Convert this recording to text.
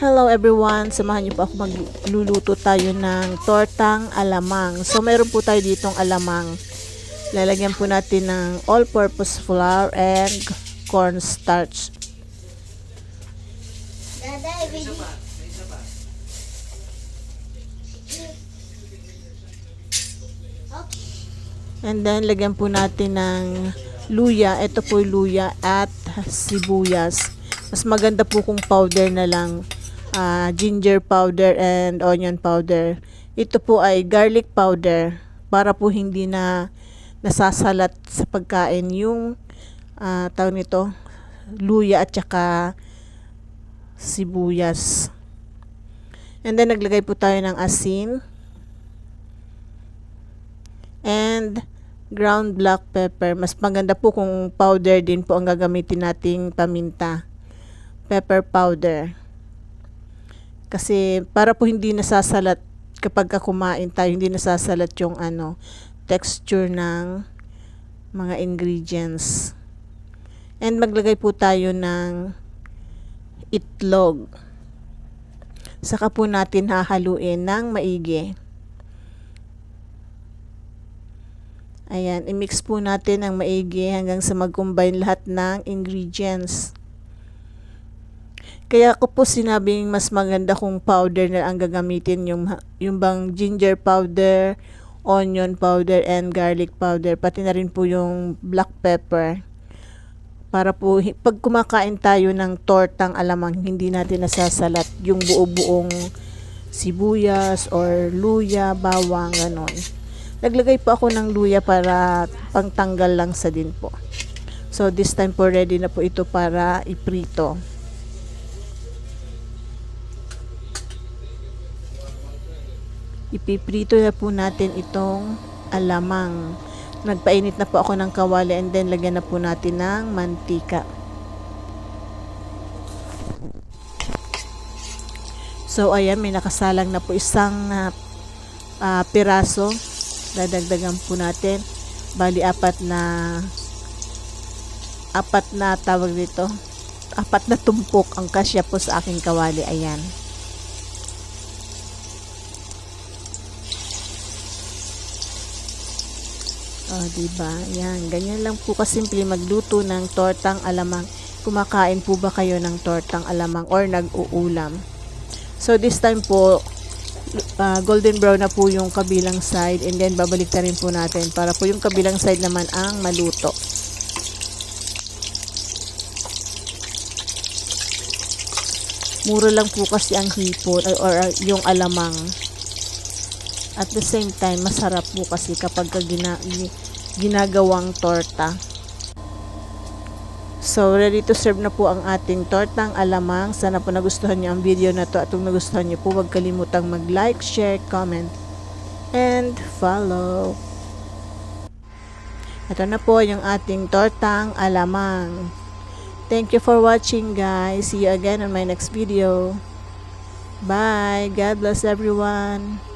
Hello everyone! Samahan niyo po ako magluluto tayo ng tortang alamang. So meron po tayo ditong alamang. Lalagyan po natin ng all-purpose flour and cornstarch. And then lagyan po natin ng luya. Ito po yung luya at sibuyas. Mas maganda po kung powder na lang. Ginger powder and onion powder. Ito po ay garlic powder para po hindi na nasasalat sa pagkain yung tawag nito, luya at saka sibuyas. And then naglagay po tayo ng asin and ground black pepper. Mas maganda po kung powder din po ang gagamitin nating paminta. Pepper powder. Kasi para po hindi nasasalat kapag kumain tayo, hindi nasasalat yung texture ng mga ingredients. And maglagay po tayo ng itlog. Saka po natin hahaluin ng maigi. Ayan, i-mix po natin ng maigi hanggang sa mag-combine lahat ng ingredients. Kaya ko po sinabing mas maganda kung powder na ang gagamitin, yung bang ginger powder, onion powder, and garlic powder. Pati na rin po yung black pepper. Para po, pag kumakain tayo ng tortang alamang, hindi natin nasasalat yung buo-buong sibuyas or luya, bawang, ganon. Naglagay po ako ng luya para pangtanggal lang sa din po. So this time po ready na po ito para iprito. Ipiprito na po natin itong alamang. Nagpainit na po ako ng kawali and then lagyan na po natin ng mantika. So ayan, may nakasalang na po isang piraso. Dadagdagan po natin. Bali apat na tawag dito. 4 na tumpok ang kasya po sa aking kawali. Ayan. Diba? Yan. Ganyan lang po kasimple magluto ng tortang alamang. Kumakain po ba kayo ng tortang alamang or nag-uulam? So, this time po, golden brown na po yung kabilang side and then babalik na rin po natin para po yung kabilang side naman ang maluto. Mura lang po kasi ang hipon or yung alamang. At the same time, masarap po kasi kapag ginagawang torta. So, ready to serve na po ang ating tortang alamang. Sana po nagustuhan niyo ang video na to. At kung nagustuhan niyo po, huwag kalimutang mag-like, share, comment, and follow. Ito na po yung ating tortang alamang. Thank you for watching, guys. See you again on my next video. Bye. God bless everyone.